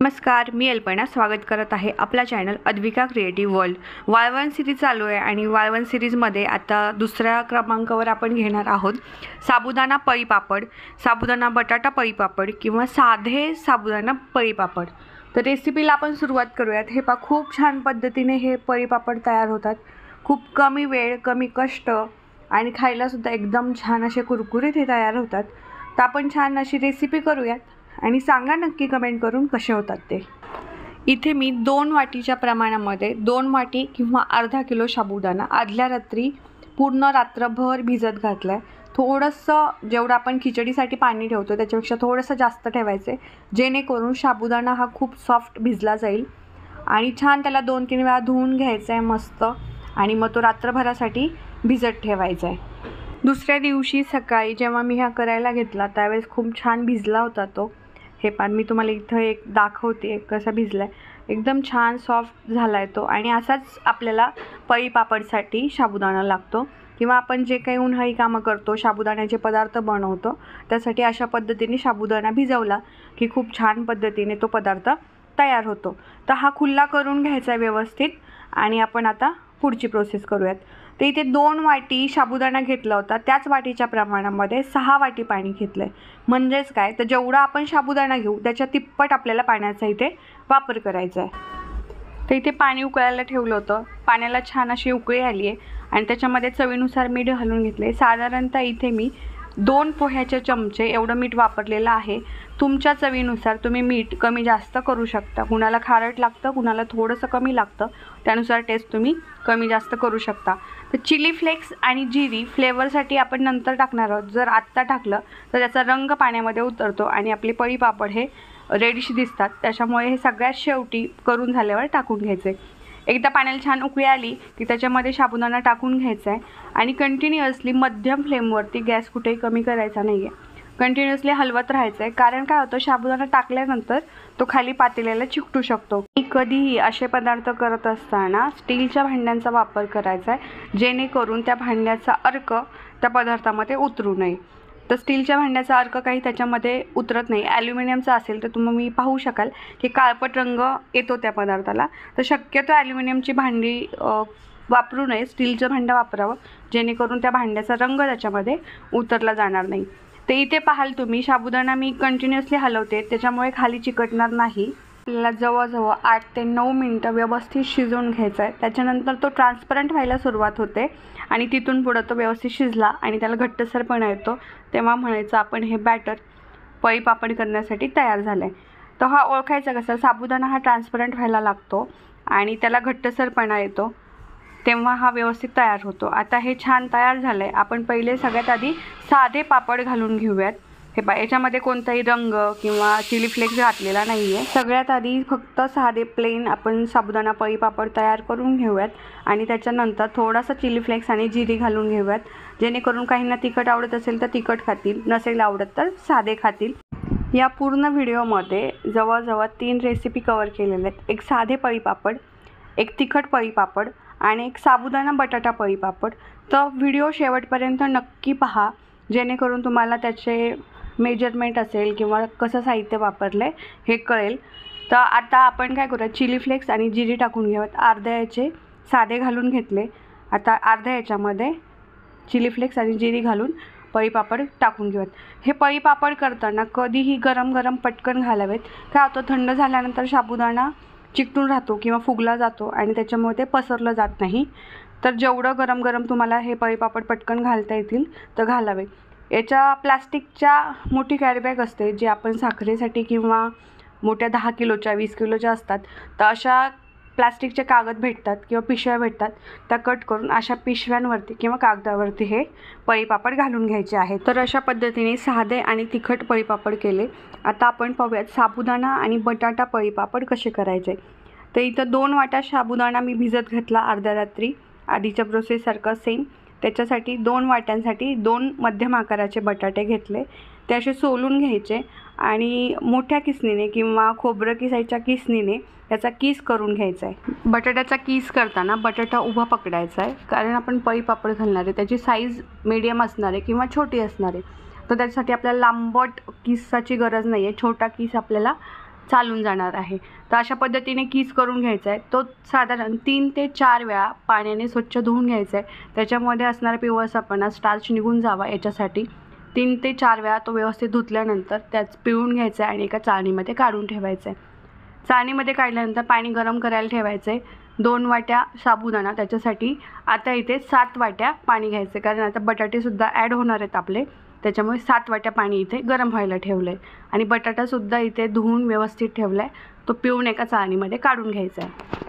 नमस्कार, मी अल्पना स्वागत करत आहे आपला चॅनल अद्विका क्रिएटिव्ह वर्ल्ड। वाळवण सिरीज चालू आहे आणि वाळवण सिरीजमध्ये आता दुसऱ्या क्रमांकावर आपण घेणार आहोत साबुदाणा पळी पापड, साबुदाणा बटाटा पळी पापड किंवा साधे साबुदाणा पळी पापड। तर रेसिपीला आपण सुरुवात करूयात। हे पहा, खूप छान पद्धतीने हे पळी पापड तयार होतात। खूप कमी वेळ, कमी कष्ट आणि खायला सुद्धा एकदम छान असे कुरकुरीत हे तयार होतात। तर आपण छान अशी रेसिपी करूयात आणि सांगा नक्की कमेंट करून कसे होतात ते। इथे मी 2 वाटीच्या प्रमाणामध्ये 2 वाटी किंवा अर्धा किलो साबुदाणा आदल्या रात्री पूर्ण रात्रभर भिजत घातलाय। थोडंसं जेवढं आपण खिचडीसाठी पाणी ठेवतो त्याच्यापेक्षा थोडंसं जास्त ठेवायचे, जेणेकरून साबुदाणा हा खूप सॉफ्ट भिजला जाईल आणि छान त्याला 2-3 वेळा धुवून घ्यायचं आहे मस्त, आणि मग तो रात्रभरासाठी भिजत ठेवायचा आहे। दुसऱ्या दिवशी सकाळी जेव्हा मी हा करायला घेतला त्यावेळेस खूप छान भिजला होता तो। हे पण मी तुम्हाला इथं एक दाखवते कसा भिजलाय, एकदम छान सॉफ्ट झालाय तो। आणि असाच आपल्याला पळी पापडसाठी साबुदाणा लागतो, किंवा आपण जे काही उन्हाळी कामं करतो, साबुदाण्याचे पदार्थ बनवतो, त्यासाठी अशा पद्धतीने साबुदाणा भिजवला की खूप छान पद्धतीने तो पदार्थ तयार होतो। तर हा खुल्ला करून घ्यायचा आहे व्यवस्थित, आणि आपण आता पुढची प्रोसेस करूयात। तर इथे 2 वाटी साबुदाणा घेतला होता, त्याच वाटीच्या प्रमाणामध्ये 6 वाटी पाणी घेतलं आहे। म्हणजेच काय, तर जेवढा आपण साबुदाणा घेऊ त्याच्या तिप्पट आपल्याला पाण्याचा इथे वापर करायचा आहे। तर इथे पाणी उकळायला ठेवलं होतं, पाण्याला छान अशी उकळी आली आहे आणि त्याच्यामध्ये चवीनुसार मीठ घालून घेतले। साधारणतः इथे मी 2 पोह्याचे चमचे एवढं मीठ वापरलेलं आहे। तुमच्या चवीनुसार तुम्ही मीठ कमी जास्त करू शकता। कुणाला खारट लागतं, कुणाला थोडंसं कमी लागतं, त्यानुसार टेस्ट तुम्ही कमी जास्त करू शकता। तर चिली फ्लेक्स आणि जिरी फ्लेवरसाठी आपण नंतर टाकणार आहोत। जर आत्ता टाकलं तर त्याचा रंग पाण्यामध्ये उतरतो आणि आपले पळी पापड हे रेडिश दिसतात, त्याच्यामुळे हे सगळ्यात शेवटी करून झाल्यावर टाकून घ्यायचे। एकदा पाण्याला छान उकळी आली की त्याच्यामध्ये साबुदाणा टाकून घ्यायचा आहे आणि कंटिन्युअसली मध्यम फ्लेमवरती, गॅस कुठेही कमी करायचा नाही आहे, कंटिन्युअसली हलवत राहायचं आहे। कारण काय होतं, साबुदाणा टाकल्यानंतर तो खाली पातेल्याला चिकटू शकतो। कधीही असे पदार्थ करत असताना स्टीलच्या भांड्यांचा वापर करायचा आहे, जेणेकरून त्या भांड्याचा अर्क त्या पदार्थामध्ये उतरू नये। तर स्टीलच्या भांड्याचा अर्क काही त्याच्यामध्ये उतरत नाही। ॲल्युमिनियमचा असेल तर तुम्ही पाहू शकाल की काळपट रंग येतो त्या पदार्थाला। तर शक्यतो ॲल्युमिनियमची भांडी वापरू नये, स्टीलचं भांडं वापरावं, जेणेकरून त्या भांड्याचा रंग त्याच्यामध्ये उतरला जाणार नाही। तर इथे पाहाल तुम्ही, साबुदाणा मी कंटिन्युअसली हलवते, त्याच्यामुळे खाली चिकटणार नाही। आपल्याला जवळजवळ 8 ते 9 मिनटं व्यवस्थित शिजवून घ्यायचा आहे। त्याच्यानंतर तो ट्रान्सपरंट व्हायला सुरुवात होते आणि तिथून पुढं तो व्यवस्थित शिजला आणि त्याला घट्टसरपणा येतो, तेव्हा म्हणायचं आपण हे बॅटर पळी पापड करण्यासाठी तयार झालं आहे। तर हा ओळखायचा कसा, साबुदाणा हा ट्रान्सपरंट व्हायला लागतो आणि त्याला घट्टसरपणा येतो, तेव्हा हा व्यवस्थित तयार होतो। आता हे छान तयार झालं आहे। आपण पहिले सगळ्यात आधी साधे पापड घालून घेऊयात। हे पहा, याच्यामध्ये कोणताही रंग किंवा चिली फ्लेक्स घातलेला नाही आहे। सगळ्यात आधी फक्त साधे प्लेन आपण साबुदाणा पळी पापड तयार करून घेऊयात आणि त्याच्यानंतर थोडासा चिली फ्लेक्स आणि जिरी घालून घेऊयात, जेणेकरून काहींना तिखट आवडत असेल तर तिखट खातील, नसेल आवडत तर साधे खातील। या पूर्ण व्हिडिओमध्ये जवळजवळ 3 रेसिपी कवर केलेल्या आहेत। एक साधे पळी पापड, एक तिखट पळी पापड आणि एक साबुदाणा बटाटा पळी पापड। तर व्हिडिओ शेवटपर्यंत नक्की पहा, जेणेकरून तुम्हाला त्याचे मेजरमेंट असेल किंवा कसं साहित्य वापरलं हे कळेल। तर आता आपण काय करूया, चिली फ्लेक्स आणि जिरी टाकून घेऊयात। अर्ध्या याचे साधे घालून घेतले, आता अर्ध्या याच्यामध्ये चिली फ्लेक्स आणि जिरी घालून पळी पापड टाकून घेऊयात। हे पळी पापड करताना कधीही गरम गरम पटकन घालावेत। काय होतं, थंड झाल्यानंतर साबुदाणा चिकटून राहतो किंवा फुगला जातो आणि त्याच्यामुळे ते पसरलं जात नाही। तर जेवढं गरम गरम तुम्हाला हे पळी पापड पटकन घालता येतील तर घालावे। याच्या प्लास्टिकच्या मोठी कॅरीबॅग असते, जी आपण साखरेसाठी किंवा मोठ्या 10 किलोच्या 20 किलोच्या असतात, तर अशा प्लास्टिकचे कागद भेटतात किंवा पिशव्या भेटतात, त्या कट करून अशा पिशव्यांवरती किंवा कागदावरती हे पळी पापड घालून घ्यायचे आहेत। तर अशा पद्धतीने साधे आणि तिखट पळी पापड केले। आता आपण पाहूयात साबुदाणा आणि बटाटा पळी पापड कसे करायचे। तर इथं 2 वाट्या साबुदाणा मी भिजत घातला अर्ध्या रात्री, आधीच्या प्रोसेससारखं सेम। त्याच्यासाठी 2 वाट्यांसाठी 2 मध्यम आकाराचे बटाटे घेतले, ते असे सोलून घ्यायचे आणि मोठ्या किसणीने किंवा खोबरं किसायच्या किसणीने त्याचा किस करून घ्यायचा आहे। बटाट्याचा किस करताना बटाटा उभा पकडायचा आहे, कारण आपण पळी पापड घालणार आहे, त्याची साईज मीडियम असणार आहे किंवा छोटी असणार आहे। तर त्यासाठी आपल्याला लांबट किसाची गरज नाही आहे, छोटा किस आपल्याला चालून जाणार आहे। तर अशा पद्धतीने कीस करून घ्यायचा आहे। तो साधारण 3 ते 4 वेळा पाण्याने स्वच्छ धुवून घ्यायचा आहे। त्याच्यामध्ये असणारा पिवळसरपणा स्टार्च निघून जावा याच्यासाठी 3 ते 4 वेळा तो व्यवस्थित धुतल्यानंतर त्याच पिळून घ्यायचं आहे आणि एका चाळणीमध्ये काढून ठेवायचं आहे। चाळणीमध्ये काढल्यानंतर पाणी गरम करायला ठेवायचं आहे। 2 वाट्या साबुदाणा, त्याच्यासाठी आता इथे 7 वाट्या पाणी घ्यायचं आहे, कारण आता बटाटेसुद्धा ॲड होणार आहेत आपले, त्याच्यामुळे 7 वाट्या पाणी इथे गरम व्हायला ठेवलं आहे। आणि बटाटासुद्धा इथे धुवून व्यवस्थित ठेवला आहे, तो पिळून एका चाळणीमध्ये काढून घ्यायचा आहे।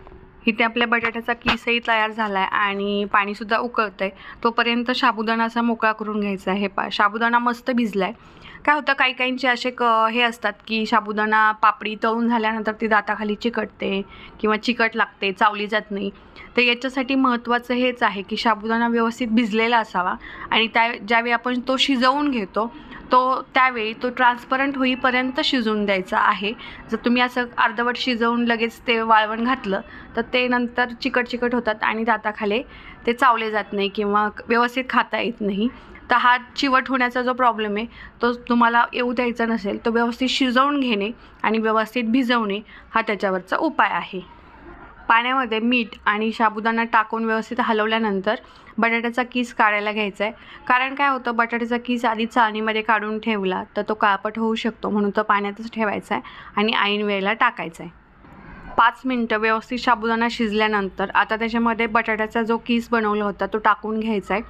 इथे आपल्या बटाट्याचा किसही तयार झाला आहे आणि पाणीसुद्धा उकळतं आहे, तोपर्यंत साबुदाणा असा मोकळा करून घ्यायचा आहे। साबुदाणा मस्त भिजला आहे। काय होतं, काही काहींचे असे हे असतात की साबुदाणा पापडी तळून झाल्यानंतर ती दाताखाली चिकटते किंवा चिकट लागते, चावली जात नाही। तर याच्यासाठी महत्त्वाचं हेच आहे की साबुदाणा व्यवस्थित भिजलेला असावा आणि ज्यावेळी आपण तो शिजवून घेतो त्यावेळी तो ट्रान्सपरंट होईपर्यंत शिजवून द्यायचा आहे। जर तुम्ही असं अर्धवट शिजवून लगेच ते वाळवण घातलं तर ते नंतर चिकट होतात आणि दाताखाली ते चावले जात नाही किंवा व्यवस्थित खाता येत नाही। तर हा चिवट होण्याचा जो प्रॉब्लेम आहे तो तुम्हाला येऊ द्यायचा नसेल, तो व्यवस्थित शिजवून घेणे आणि व्यवस्थित भिजवणे हा त्याच्यावरचा उपाय आहे। पाण्यामध्ये मीठ आणि साबुदाणा टाकून व्यवस्थित हलवल्यानंतर बटाट्याचा कीस काढायला घ्यायचा आहे, कारण काय होतं, बटाट्याचा कीस आधी चाळणीमध्ये काढून ठेवला तर तो काळपट होऊ शकतो, म्हणून तो पाण्यातच ठेवायचा आहे आणि ऐन वेळेला टाकायचा आहे। 5 मिनटं व्यवस्थित साबुदाणा शिजल्यानंतर आता त्याच्यामध्ये बटाट्याचा जो कीस बनवला होता तो टाकून घ्यायचा आहे।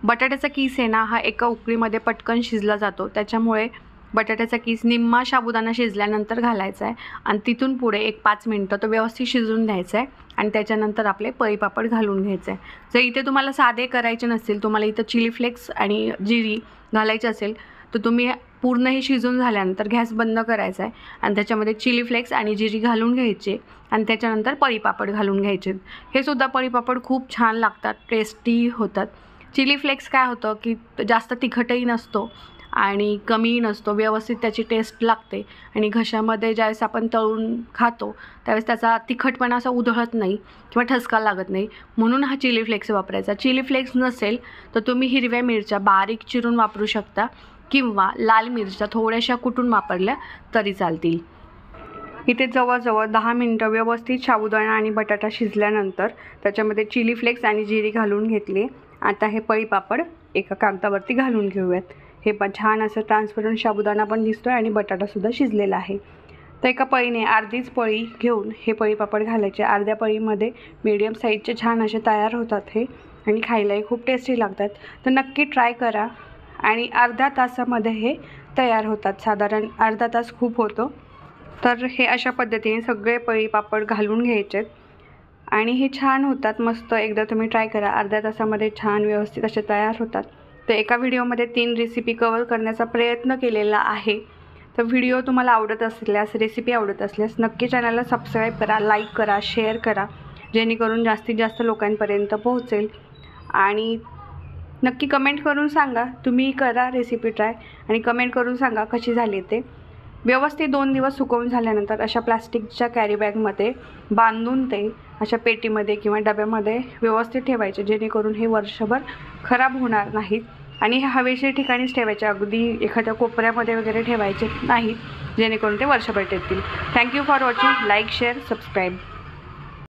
बटाट्याचा कीस आहे ना, हा एका उकळीमध्ये पटकन शिजला जातो, त्याच्यामुळे बटाट्याचा कीस निम्मा साबुदाणा शिजल्यानंतर घालायचा आहे आणि तिथून पुढे एक 5 मिनटं तो व्यवस्थित शिजून द्यायचा आहे आणि त्याच्यानंतर आपले पळीपापड घालून घ्यायचे आहे। जर इथे तुम्हाला साधे करायचे नसतील, तुम्हाला इथं चिली फ्लेक्स आणि जिरी घालायची असेल तर तुम्ही पूर्ण हे शिजून झाल्यानंतर गॅस बंद करायचा आहे आणि त्याच्यामध्ये चिली फ्लेक्स आणि जिरी घालून घ्यायचे आणि त्याच्यानंतर पळीपापड घालून घ्यायचे। हे सुद्धा पळीपापड खूप छान लागतात, टेस्टी होतात। चिली फ्लेक्स काय होतं की जास्त तिखटही नसतो आणि कमीही नसतो, व्यवस्थित त्याची टेस्ट लागते आणि घशामध्ये ज्यावेळेस आपण तळून खातो त्यावेळेस त्याचा तिखटपणा असा उधळत नाही किंवा ठसका लागत नाही, म्हणून हा चिली फ्लेक्स वापरायचा। चिली फ्लेक्स नसेल तर तुम्ही हिरव्या मिरच्या बारीक चिरून वापरू शकता किंवा लाल मिरच्या थोड्याशा कुटून वापरल्या तरी चालतील। इथे जवळजवळ 10 मिनटं व्यवस्थित साबुदाणा आणि बटाटा शिजल्यानंतर त्याच्यामध्ये चिली फ्लेक्स आणि जिरी घालून घेतली। आता हे पळीपापड एका कागदावरती घालून घेऊयात। हे पण छान असं ट्रान्सपरंट साबुदाणा पण दिसतो आहे आणि बटाटासुद्धा शिजलेला आहे। तर एका पळीने अर्धीच पळी घेऊन हे पळीपापड घालायचे। अर्ध्या पळीमध्ये मीडियम साईजचे छान असे तयार होतात हे आणि खायलाही खूप टेस्टी लागतात। तर नक्की ट्राय करा आणि अर्ध्या तासामध्ये हे तयार होतात, साधारण अर्धा तास खूप होतो। तर हे अशा पद्धतीने सगळे पळीपापड घालून घ्यायचे आणि हे छान होतात मस्त। एकदा तुम्ही ट्राय करा, अर्ध्या तासामध्ये छान व्यवस्थित असे तयार होतात। तर एका व्हिडिओमध्ये 3 रेसिपी कव्हर करण्याचा प्रयत्न केलेला आहे। तर व्हिडिओ तुम्हाला आवडत असल्यास, रेसिपी आवडत असल्यास नक्की चॅनलला सबस्क्राईब करा, लाईक करा, शेअर करा, जेणेकरून जास्तीत जास्त लोकांपर्यंत पोहोचेल। आणि नक्की कमेंट करून सांगा, तुम्ही करा रेसिपी ट्राय आणि कमेंट करून सांगा कशी झाली ते। व्यवस्थित 2 दिवस सुकवून झाल्यानंतर अशा प्लास्टिकच्या कॅरी बॅगमध्ये बांधून ते अशा पेटीमध्ये किंवा डब्यामध्ये व्यवस्थित ठेवायचे, जेणेकरून हे वर्षभर खराब होणार नाहीत आणि हे हवेशीर ठिकाणीच ठेवायचे, अगदी एखाद्या कोपऱ्यामध्ये वगैरे ठेवायचे नाहीत, जेणेकरून ते वर्षभर टिकतील। Thank you for watching, like, share, subscribe.